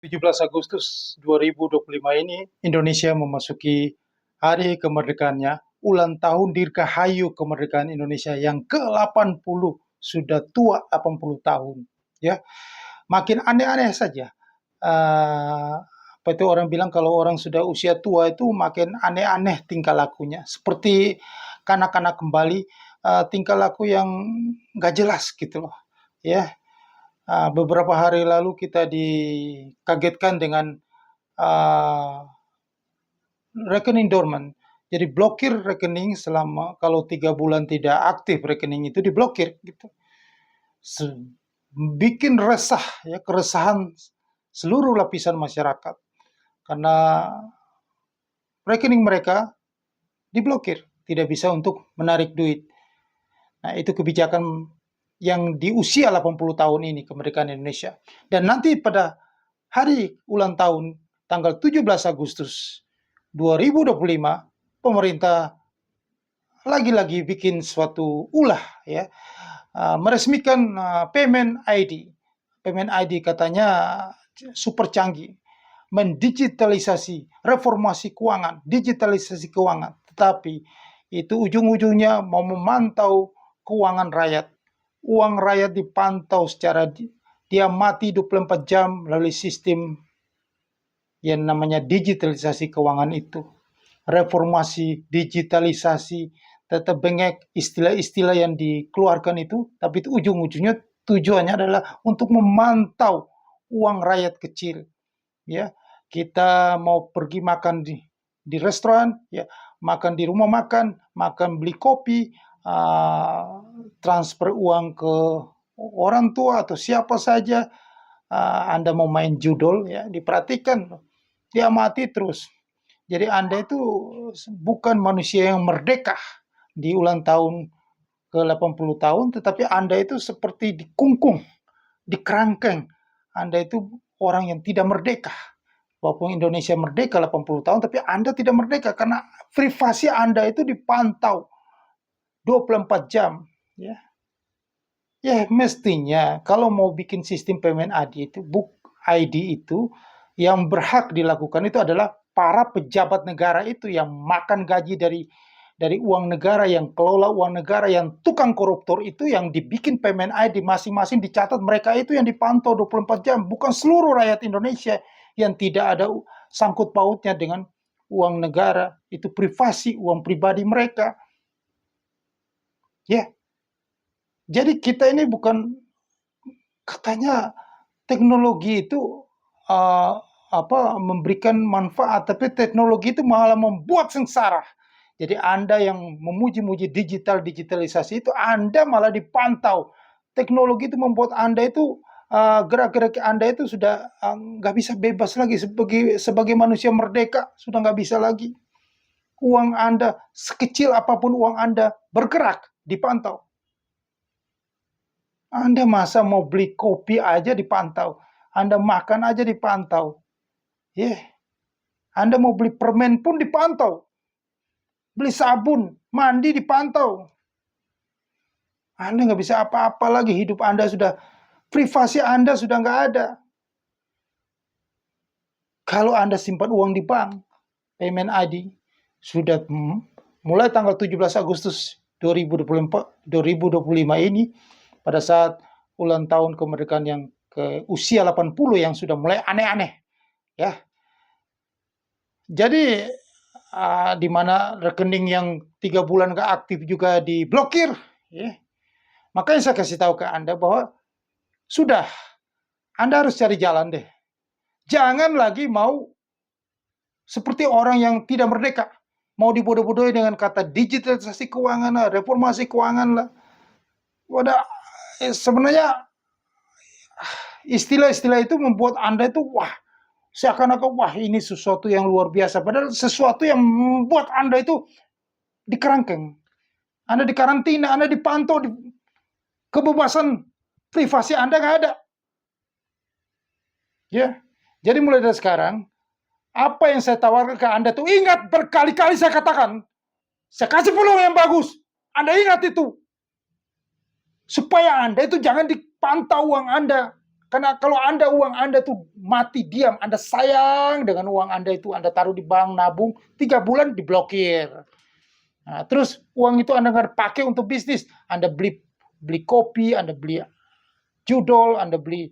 17 Agustus 2025 ini Indonesia memasuki hari kemerdekaannya, ulang tahun dirgahayu kemerdekaan Indonesia yang ke-80, sudah tua 80 tahun, ya. Makin aneh-aneh saja. Apa itu orang bilang kalau orang sudah usia tua itu makin aneh-aneh tingkah lakunya, seperti kanak-kanak kembali, tingkah laku yang nggak jelas gitu loh, ya. Beberapa hari lalu kita dikagetkan dengan rekening dorman. Jadi blokir rekening selama kalau 3 bulan tidak aktif rekening itu diblokir gitu. Bikin resah ya, keresahan seluruh lapisan masyarakat karena rekening mereka diblokir, tidak bisa untuk menarik duit. Nah, itu kebijakan yang di usia 80 tahun ini kemerdekaan Indonesia. Dan nanti pada hari ulang tahun tanggal 17 Agustus 2025, pemerintah lagi-lagi bikin suatu ulah ya, meresmikan payment ID. Payment ID katanya super canggih, mendigitalisasi, reformasi keuangan, digitalisasi keuangan. Tetapi itu ujung-ujungnya mau memantau keuangan rakyat. Uang rakyat dipantau secara dia mati 24 jam melalui sistem yang namanya digitalisasi keuangan itu. Reformasi, digitalisasi, tetap bengek istilah-istilah yang dikeluarkan itu, tapi itu ujung-ujungnya tujuannya adalah untuk memantau uang rakyat kecil. Ya, kita mau pergi makan di restoran, ya, makan di rumah makan beli kopi, transfer uang ke orang tua atau siapa saja, Anda mau main judol, ya, diperhatikan, dia mati terus. Jadi Anda itu bukan manusia yang merdeka di ulang tahun ke-80 tahun, tetapi Anda itu seperti dikungkung, dikerangkeng. Anda itu orang yang tidak merdeka. Walaupun Indonesia merdeka 80 tahun, tapi Anda tidak merdeka karena privasi Anda itu dipantau 24 jam. Ya, ya mestinya kalau mau bikin sistem payment ID itu yang berhak dilakukan itu adalah para pejabat negara itu yang makan gaji dari uang negara, yang kelola uang negara, yang tukang koruptor itu yang dibikin payment ID masing-masing dicatat, mereka itu yang dipantau 24 jam, bukan seluruh rakyat Indonesia yang tidak ada sangkut pautnya dengan uang negara, itu privasi, uang pribadi mereka. Ya. Jadi kita ini bukan, katanya teknologi itu memberikan manfaat, tapi teknologi itu malah membuat sengsara. Jadi Anda yang memuji-muji digitalisasi itu, Anda malah dipantau. Teknologi itu membuat Anda itu gerak-gerik Anda itu sudah nggak bisa bebas lagi sebagai manusia merdeka, sudah nggak bisa lagi. Uang Anda sekecil apapun uang Anda bergerak, dipantau. Anda masa mau beli kopi aja dipantau, Anda makan aja dipantau. Anda mau beli permen pun dipantau. Beli sabun, mandi dipantau. Anda nggak bisa apa-apa lagi, hidup Anda sudah, privasi Anda sudah nggak ada. Kalau Anda simpan uang di bank, payment ID, sudah mulai tanggal 17 Agustus 2025 ini, pada saat ulang tahun kemerdekaan yang ke usia 80 yang sudah mulai aneh-aneh. Ya. Jadi di mana rekening yang 3 bulan nggak aktif juga diblokir. Ya. Makanya saya kasih tahu ke Anda bahwa sudah, Anda harus cari jalan deh. Jangan lagi mau seperti orang yang tidak merdeka. Mau dibodoh-bodohi dengan kata digitalisasi keuangan lah, reformasi keuangan lah. Sebenarnya istilah-istilah itu membuat Anda itu seakan-akan ini sesuatu yang luar biasa. Padahal sesuatu yang membuat Anda itu dikerangkeng. Anda dikarantina, Anda dipantau, kebebasan privasi Anda nggak ada. Ya, jadi mulai dari sekarang, apa yang saya tawarkan ke Anda tuh, ingat, berkali-kali saya katakan, saya kasih peluang yang bagus. Anda ingat itu. Supaya Anda itu jangan dipantau uang Anda. Karena kalau uang Anda tuh mati diam, Anda sayang dengan uang Anda itu, Anda taruh di bank, nabung, 3 bulan diblokir. Nah, terus uang itu Anda nggak pakai untuk bisnis, Anda beli kopi, Anda beli judol, Anda beli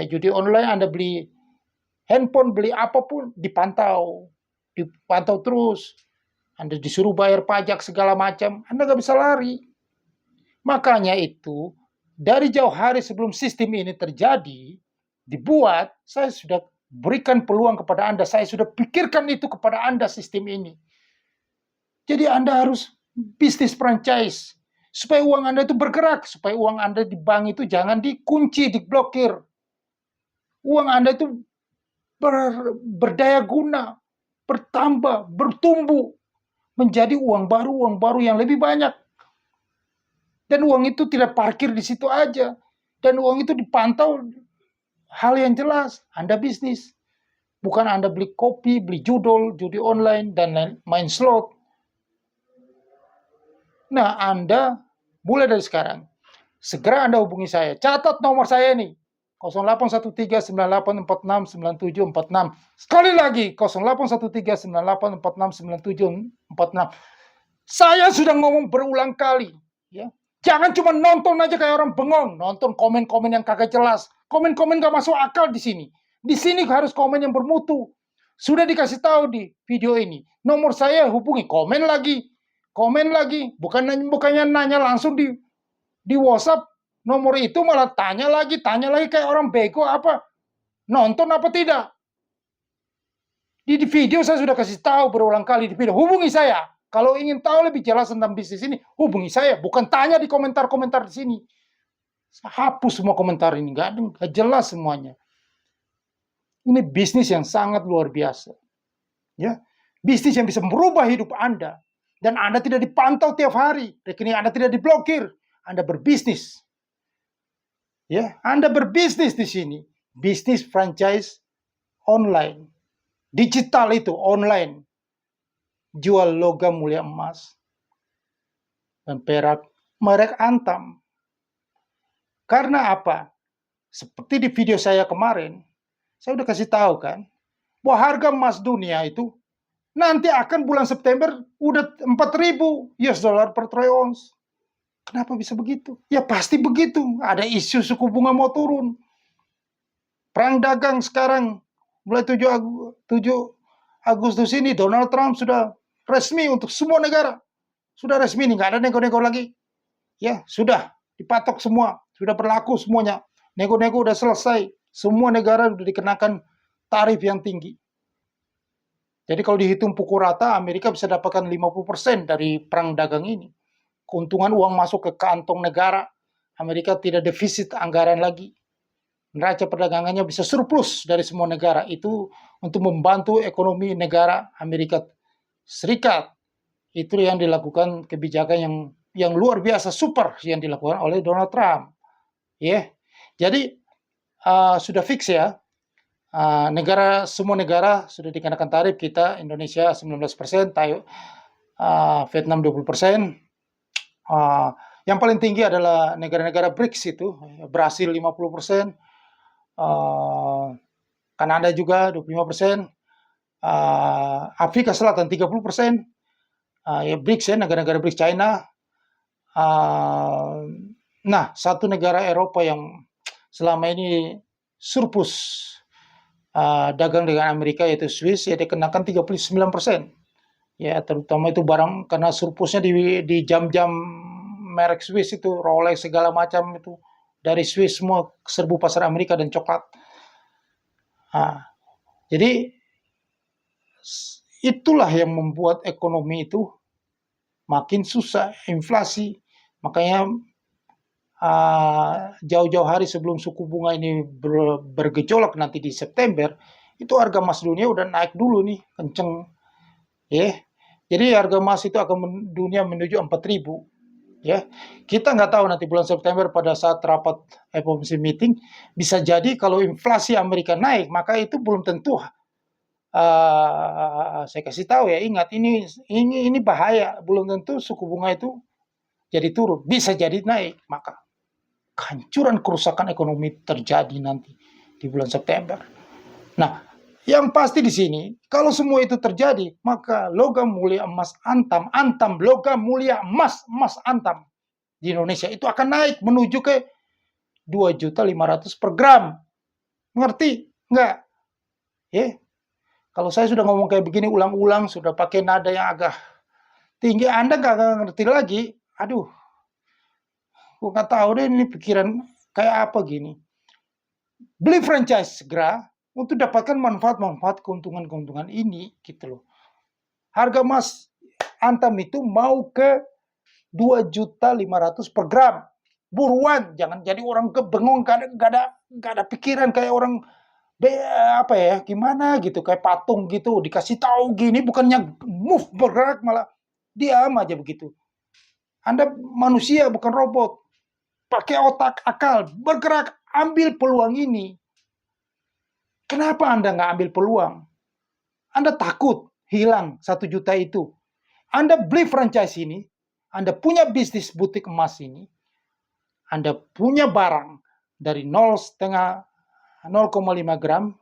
judi online, Anda beli handphone, beli apapun, dipantau terus. Anda disuruh bayar pajak segala macam, Anda nggak bisa lari. Makanya itu, dari jauh hari sebelum sistem ini terjadi, dibuat, saya sudah berikan peluang kepada Anda, saya sudah pikirkan itu kepada Anda sistem ini. Jadi Anda harus bisnis franchise, supaya uang Anda itu bergerak, supaya uang Anda di bank itu jangan dikunci, diblokir. Uang Anda itu berdaya guna, bertambah, bertumbuh, menjadi uang baru yang lebih banyak. Dan uang itu tidak parkir di situ aja. Dan uang itu dipantau hal yang jelas. Anda bisnis. Bukan Anda beli kopi, beli judol, judi online, dan main slot. Nah, Anda mulai dari sekarang. Segera Anda hubungi saya. Catat nomor saya nih. 081398469746. Sekali lagi 081398469746. Saya sudah ngomong berulang kali, ya. Jangan cuma nonton aja kayak orang bengong, nonton komen-komen yang kagak jelas. Komen-komen gak masuk akal di sini. Di sini harus komen yang bermutu. Sudah dikasih tahu di video ini. Nomor saya hubungi, komen lagi. Komen lagi, bukannya nanya langsung di WhatsApp. Nomor itu malah tanya lagi kayak orang bego apa. Nonton apa tidak? Di video saya sudah kasih tahu berulang kali di video. Hubungi saya. Kalau ingin tahu lebih jelas tentang bisnis ini, hubungi saya. Bukan tanya di komentar-komentar di sini. Hapus semua komentar ini. Nggak jelas semuanya. Ini bisnis yang sangat luar biasa. Ya, bisnis yang bisa merubah hidup Anda. Dan Anda tidak dipantau tiap hari. Rekening Anda tidak diblokir. Anda berbisnis. Ya, Anda berbisnis di sini. Bisnis franchise online. Digital itu online. Jual logam mulia emas dan perak merek Antam. Karena apa? Seperti di video saya kemarin, saya udah kasih tahu kan, bahwa harga emas dunia itu nanti akan bulan September udah 4.000 US dollar per troy ounce. Kenapa bisa begitu? Ya pasti begitu. Ada isu suku bunga mau turun. Perang dagang sekarang mulai 7 Agustus ini Donald Trump sudah resmi untuk semua negara. Sudah resmi nih, nggak ada nego-nego lagi. Ya, sudah dipatok semua, sudah berlaku semuanya. Nego-nego udah selesai. Semua negara sudah dikenakan tarif yang tinggi. Jadi kalau dihitung pukul rata, Amerika bisa dapatkan 50% dari perang dagang ini. Keuntungan uang masuk ke kantong negara. Amerika tidak defisit anggaran lagi. Neraca perdagangannya bisa surplus dari semua negara. Itu untuk membantu ekonomi negara Amerika Serikat. Itu yang dilakukan kebijakan yang luar biasa super yang dilakukan oleh Donald Trump. Ya, jadi sudah fix ya. Semua negara sudah dikenakan tarif. Kita Indonesia 19%, Vietnam 20%. Yang paling tinggi adalah negara-negara BRICS itu, Brasil 50%, Kanada juga 25%, Afrika Selatan 30%, ya BRICS ya, negara-negara BRICS, China. Nah, satu negara Eropa yang selama ini surplus dagang dengan Amerika yaitu Swiss, ya dikenakan 39%. Ya, terutama itu barang karena surplusnya di jam-jam merek Swiss itu, Rolex segala macam itu dari Swiss semua serbu pasar Amerika dan coklat. Jadi itulah yang membuat ekonomi itu makin susah, inflasi. Makanya jauh-jauh hari sebelum suku bunga ini bergejolak nanti di September, itu harga emas dunia udah naik dulu nih, kenceng. Jadi harga emas itu akan dunia menuju 4.000. Ya, kita nggak tahu nanti bulan September pada saat rapat FOMC meeting, bisa jadi kalau inflasi Amerika naik, maka itu belum tentu. Saya kasih tahu ya, ingat ini bahaya, belum tentu suku bunga itu jadi turun, bisa jadi naik. Maka kehancuran, kerusakan ekonomi terjadi nanti di bulan September. Nah, yang pasti di sini, kalau semua itu terjadi, maka logam mulia emas antam logam mulia emas antam di Indonesia itu akan naik menuju ke 2.500.000 per gram. Ngerti? Enggak? Kalau saya sudah ngomong kayak begini ulang-ulang, sudah pakai nada yang agak tinggi, Anda nggak ngerti lagi. Aduh, gue nggak tahu deh ini pikiran kayak apa gini. Beli franchise segera untuk dapatkan manfaat-manfaat keuntungan-keuntungan ini gitu loh. Harga emas antam itu mau ke 2.500.000 per gram. Buruan, jangan jadi orang kebengong, gak ada pikiran kayak orang gimana gitu, kayak patung gitu, dikasih tahu gini, bukannya move bergerak malah diam aja begitu. Anda manusia bukan robot, pakai otak, akal, bergerak, ambil peluang ini. Kenapa Anda nggak ambil peluang? Anda takut hilang 1 juta itu. Anda beli franchise ini, Anda punya bisnis butik emas ini, Anda punya barang dari 0,5 gram,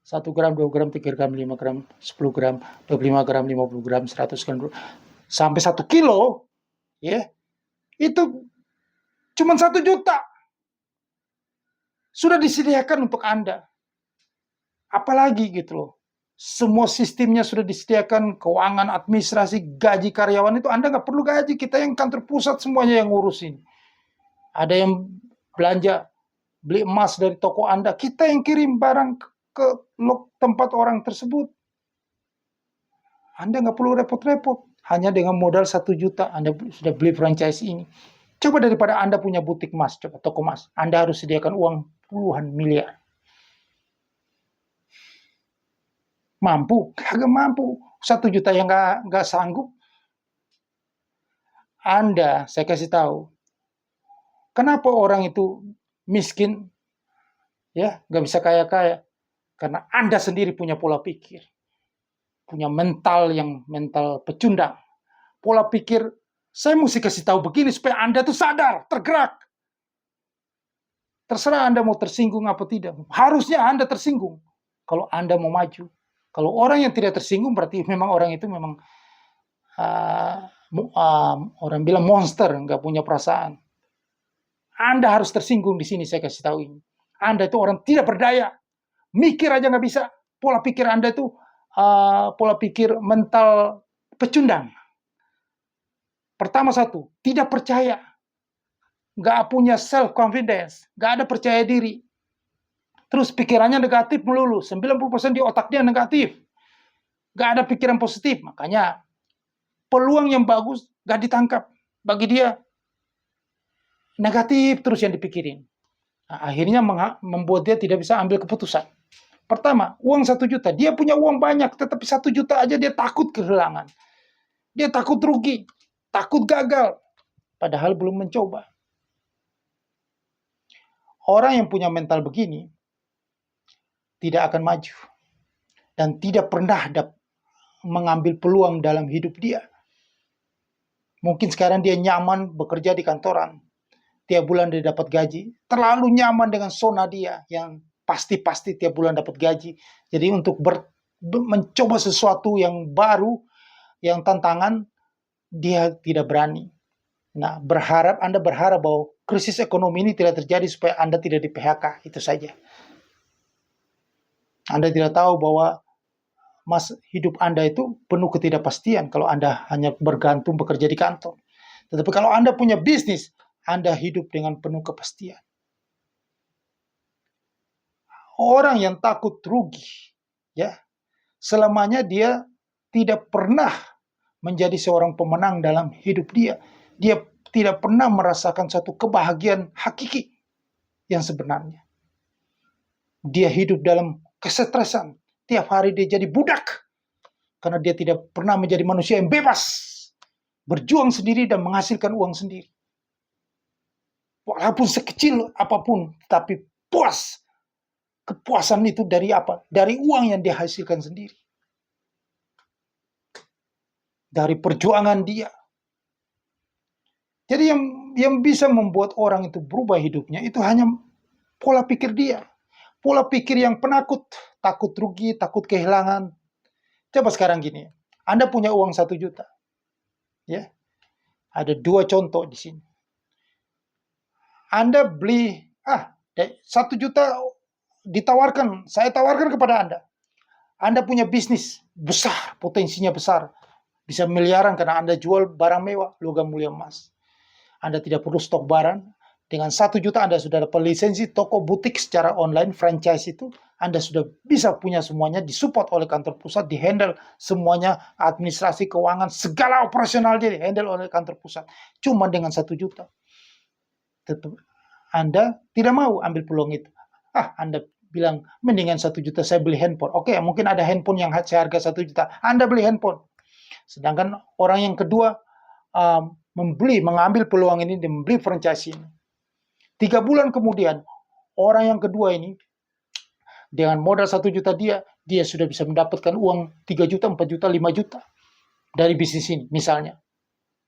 1 gram, 2 gram, 3 gram, 5 gram, 10 gram, 25 gram, 50 gram, 100 gram, sampai 1 kilo, ya, itu cuma 1 juta. Sudah disediakan untuk Anda. Apalagi gitu loh. Semua sistemnya sudah disediakan, keuangan, administrasi, gaji karyawan itu Anda nggak perlu gaji. Kita yang kantor pusat semuanya yang ngurusin. Ada yang belanja, beli emas dari toko Anda. Kita yang kirim barang ke tempat orang tersebut. Anda nggak perlu repot-repot. Hanya dengan modal 1 juta Anda sudah beli franchise ini. Coba daripada Anda punya butik emas, coba toko emas, Anda harus sediakan uang puluhan miliar. Mampu? Kagak mampu. 1 juta yang nggak sanggup. Anda, saya kasih tahu, kenapa orang itu miskin, ya, nggak bisa kaya-kaya? Karena Anda sendiri punya pola pikir, punya mental pecundang. Pola pikir, saya mesti kasih tahu begini supaya Anda tuh sadar, tergerak. Terserah Anda mau tersinggung apa tidak. Harusnya Anda tersinggung kalau Anda mau maju. Kalau orang yang tidak tersinggung berarti memang orang itu memang orang bilang monster, nggak punya perasaan. Anda harus tersinggung di sini, saya kasih tahu ini. Anda itu orang tidak berdaya, mikir aja nggak bisa. Pola pikir Anda itu pola pikir mental pecundang. Pertama satu, tidak percaya, nggak punya self confidence, nggak ada percaya diri. Terus pikirannya negatif melulu, 90% di otak dia negatif. Nggak ada pikiran positif, makanya peluang yang bagus nggak ditangkap. Bagi dia negatif terus yang dipikirin. Nah, akhirnya membuat dia tidak bisa ambil keputusan. Pertama, uang 1 juta. Dia punya uang banyak, tetapi 1 juta aja dia takut kehilangan. Dia takut rugi, takut gagal, padahal belum mencoba. Orang yang punya mental begini tidak akan maju dan tidak pernah mengambil peluang dalam hidup dia. Mungkin sekarang dia nyaman bekerja di kantoran, tiap bulan dia dapat gaji, terlalu nyaman dengan zona dia yang pasti tiap bulan dapat gaji. Jadi untuk mencoba sesuatu yang baru, yang tantangan, dia tidak berani. Nah, Anda berharap bahwa krisis ekonomi ini tidak terjadi supaya Anda tidak di PHK, itu saja. Anda tidak tahu bahwa hidup Anda itu penuh ketidakpastian kalau Anda hanya bergantung bekerja di kantor. Tetapi kalau Anda punya bisnis, Anda hidup dengan penuh kepastian. Orang yang takut rugi, ya, selamanya dia tidak pernah menjadi seorang pemenang dalam hidup dia. Dia tidak pernah merasakan satu kebahagiaan hakiki yang sebenarnya. Dia hidup dalam kesetresan. Tiap hari dia jadi budak. Karena dia tidak pernah menjadi manusia yang bebas. Berjuang sendiri dan menghasilkan uang sendiri. Walaupun sekecil apapun, tapi puas. Kepuasan itu dari apa? Dari uang yang dia hasilkan sendiri. Dari perjuangan dia. Jadi yang bisa membuat orang itu berubah hidupnya itu hanya pola pikir dia. Pola pikir yang penakut, takut rugi, takut kehilangan. Coba sekarang gini, Anda punya uang 1 juta, ya. Ada 2 contoh di sini. Anda beli, 1 juta ditawarkan, saya tawarkan kepada Anda. Anda punya bisnis besar, potensinya besar. Bisa miliaran karena Anda jual barang mewah, logam mulia emas. Anda tidak perlu stok barang. Dengan 1 juta Anda sudah dapat lisensi toko butik secara online, franchise itu. Anda sudah bisa punya semuanya, disupport oleh kantor pusat, dihandle semuanya, administrasi, keuangan, segala operasional dia dihandle oleh kantor pusat. Cuma dengan 1 juta. Tetap Anda tidak mau ambil peluang itu. Anda bilang, mendingan 1 juta saya beli handphone. Oke, mungkin ada handphone yang seharga 1 juta. Anda beli handphone. Sedangkan orang yang kedua mengambil peluang ini dan membeli franchise ini. 3 bulan kemudian, orang yang kedua ini, dengan modal 1 juta dia sudah bisa mendapatkan uang 3 juta, 4 juta, 5 juta dari bisnis ini, misalnya.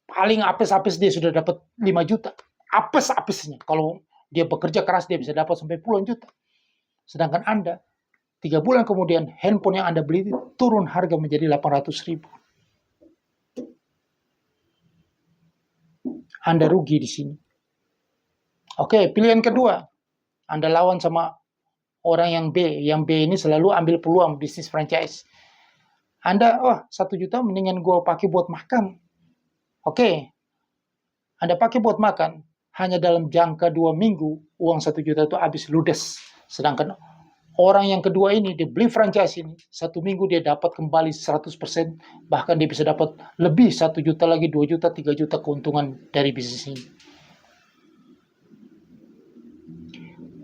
Paling apes-apes dia sudah dapat 5 juta. Apes-apesnya. Kalau dia bekerja keras, dia bisa dapat sampai puluhan juta. Sedangkan Anda, 3 bulan kemudian, handphone yang Anda beli turun harga menjadi 800.000. Anda rugi di sini. Oke, pilihan kedua. Anda lawan sama orang yang B. Yang B ini selalu ambil peluang bisnis franchise. Anda, 1 juta mendingan gue pakai buat makan. Oke, Anda pakai buat makan. Hanya dalam jangka 2 minggu, uang 1 juta itu habis ludes. Sedangkan orang yang kedua ini, dia beli franchise ini, 1 minggu dia dapat kembali 100%, bahkan dia bisa dapat lebih 1 juta lagi, 2 juta, 3 juta keuntungan dari bisnis ini.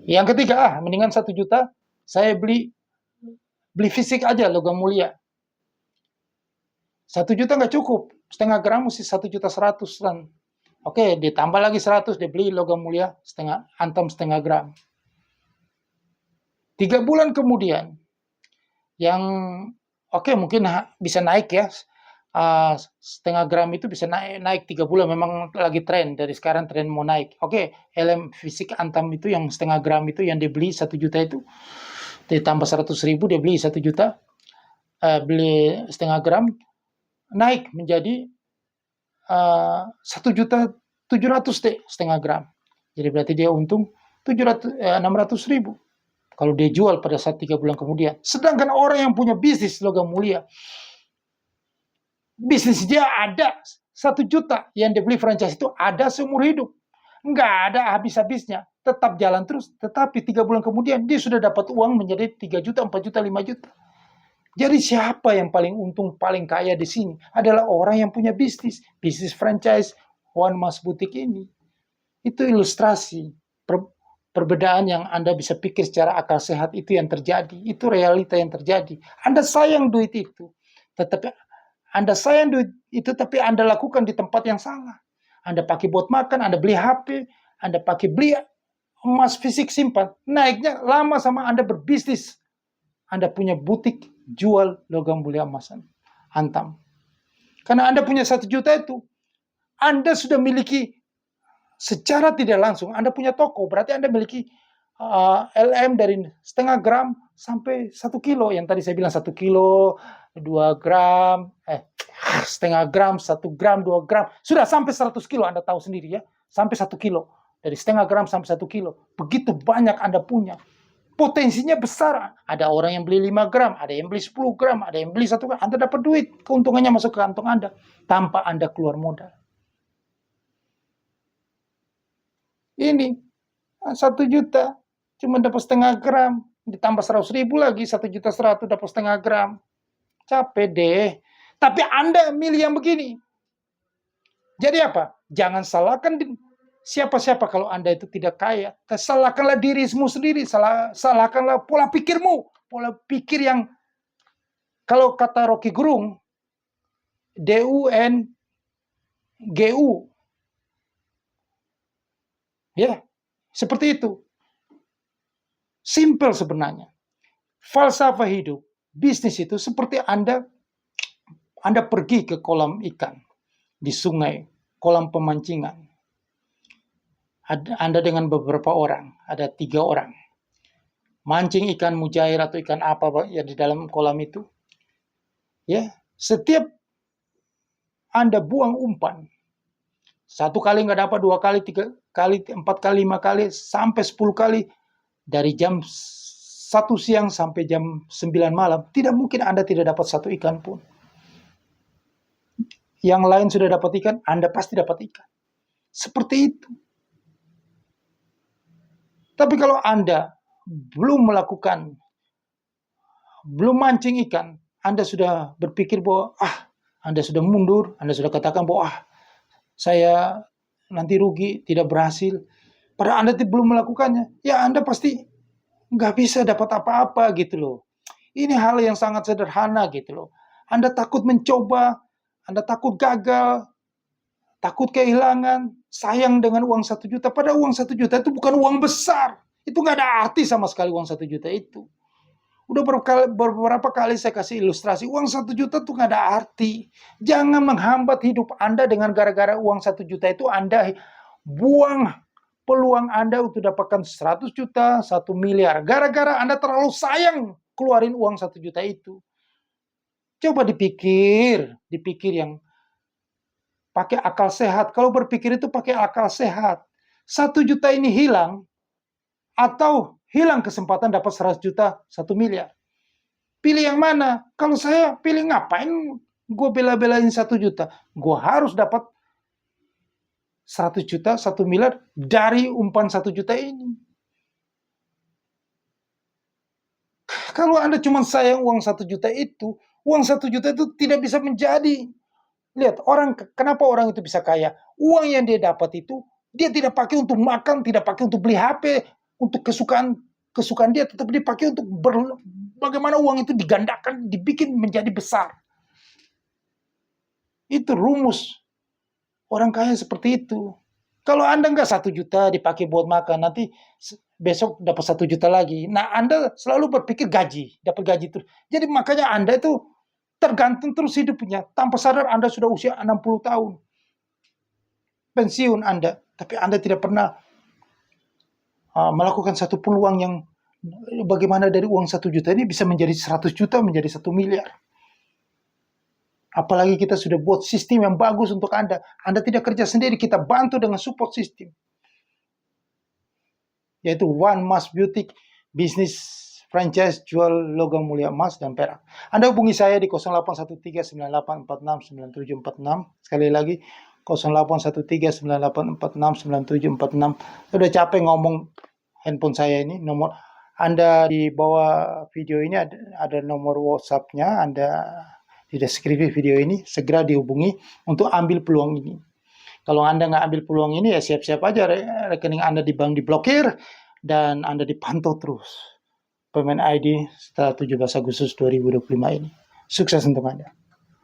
Yang ketiga, mendingan 1 juta, saya beli fisik aja, logam mulia. 1 juta nggak cukup, setengah gram mesti 1,1 juta kan. Oke, ditambah lagi 100, dia beli logam mulia setengah gram. 3 bulan kemudian, yang mungkin bisa naik ya, setengah gram itu bisa naik 3 bulan, memang lagi tren, dari sekarang tren mau naik. LM fisik Antam itu yang setengah gram itu yang dibeli 1 juta itu, ditambah 100.000 dia beli 1 juta, beli setengah gram, naik menjadi 1,7 juta deh setengah gram. Jadi berarti dia untung 600.000 kalau dia jual pada saat 3 bulan kemudian. Sedangkan orang yang punya bisnis logam mulia, bisnis dia ada 1 juta yang dia beli franchise itu ada seumur hidup. Nggak ada habis-habisnya. Tetap jalan terus. Tetapi 3 bulan kemudian dia sudah dapat uang menjadi 3 juta, 4 juta, 5 juta. Jadi siapa yang paling untung, paling kaya di sini? Adalah orang yang punya bisnis. Bisnis franchise One Mas Butik ini. Itu ilustrasi perbedaan yang Anda bisa pikir secara akal sehat itu yang terjadi. Itu realita yang terjadi. Anda sayang duit itu. Tetapi Anda sayang duit itu, tapi Anda lakukan di tempat yang salah. Anda pakai buat makan, Anda beli HP, Anda pakai beli emas fisik simpan. Naiknya lama sama Anda berbisnis. Anda punya butik jual logam mulia emasan Antam. Karena Anda punya 1 juta itu, Anda sudah miliki secara tidak langsung, Anda punya toko, berarti Anda miliki LM dari setengah gram sampai 1 kilo. Yang tadi saya bilang 1 kilo, 2 gram, setengah gram, 1 gram, 2 gram. Sudah sampai 100 kilo, Anda tahu sendiri ya. Sampai 1 kilo. Dari setengah gram sampai 1 kilo. Begitu banyak Anda punya. Potensinya besar. Ada orang yang beli 5 gram, ada yang beli 10 gram, ada yang beli 1 gram. Anda dapat duit, keuntungannya masuk ke kantong Anda. Tanpa Anda keluar modal. Ini 1 juta cuma dapat setengah gram, ditambah 100.000 lagi, 1,1 juta dapat setengah gram. Capek deh. Tapi Anda milih yang begini. Jadi apa? Jangan salahkan siapa-siapa kalau Anda itu tidak kaya. Salahkanlah dirimu sendiri, salahkanlah pola pikirmu. Pola pikir yang, kalau kata Rocky Gerung, DUNGU. Ya, seperti itu. Simple sebenarnya. Falsafah hidup, bisnis itu seperti Anda pergi ke kolam ikan, di sungai, kolam pemancingan. Anda dengan beberapa orang, ada 3 orang, mancing ikan mujair atau ikan apa ya di dalam kolam itu, ya. Setiap Anda buang umpan, 1 kali nggak dapat, 2 kali, 3 kali, 4 kali, 5 kali, sampai 10 kali, dari jam 1 siang sampai jam 9 malam, tidak mungkin Anda tidak dapat 1 ikan pun. Yang lain sudah dapat ikan, Anda pasti dapat ikan. Seperti itu. Tapi kalau Anda belum mancing ikan, Anda sudah berpikir bahwa Anda sudah mundur, Anda sudah katakan bahwa saya nanti rugi, tidak berhasil. Padahal Anda belum melakukannya, ya Anda pasti nggak bisa dapat apa-apa gitu loh. Ini hal yang sangat sederhana gitu loh. Anda takut mencoba, Anda takut gagal, takut kehilangan, sayang dengan uang 1 juta. Padahal uang 1 juta itu bukan uang besar. Itu nggak ada arti sama sekali uang 1 juta itu. Udah beberapa kali saya kasih ilustrasi, uang 1 juta tuh nggak ada arti. Jangan menghambat hidup Anda dengan gara-gara uang 1 juta itu Anda buang peluang Anda untuk dapatkan 100 juta, 1 miliar. Gara-gara Anda terlalu sayang keluarin uang 1 juta itu. Coba dipikir yang pakai akal sehat. Kalau berpikir itu pakai akal sehat. 1 juta ini hilang, atau hilang kesempatan dapat 100 juta, 1 miliar. Pilih yang mana? Kalau saya pilih ngapain gue bela-belain 1 juta. Gue harus dapat 100 juta, 1 miliar dari umpan 1 juta ini. Kalau Anda cuma sayang uang 1 juta itu, uang 1 juta itu tidak bisa menjadi. Lihat, kenapa orang itu bisa kaya? Uang yang dia dapat itu, dia tidak pakai untuk makan, tidak pakai untuk beli HP, untuk kesukaan dia, tetap dipakai untuk bagaimana uang itu digandakan, dibikin menjadi besar. Itu rumus orang kaya seperti itu. Kalau Anda nggak 1 juta dipakai buat makan, nanti besok dapat 1 juta lagi. Nah, Anda selalu berpikir dapat gaji terus. Jadi makanya Anda itu tergantung terus hidupnya. Tanpa sadar Anda sudah usia 60 tahun. Pensiun Anda, tapi Anda tidak pernah melakukan satu peluang yang bagaimana dari uang 1 juta ini bisa menjadi 100 juta, menjadi 1 miliar. Apalagi kita sudah buat sistem yang bagus untuk Anda. Anda tidak kerja sendiri, kita bantu dengan support system. Yaitu One Mas Beauty Business Franchise jual logam mulia emas dan perak. Anda hubungi saya di 081398469746. Sekali lagi 081398469746. Sudah capek ngomong handphone saya ini, nomor Anda di bawah video ini ada nomor WhatsApp-nya, Anda di deskripsi video ini, segera dihubungi untuk ambil peluang ini. Kalau Anda nggak ambil peluang ini, ya siap-siap aja rekening Anda di bank diblokir dan Anda dipantau terus. Payment ID setelah 17 Agustus 2025 ini. Sukses untuk Anda.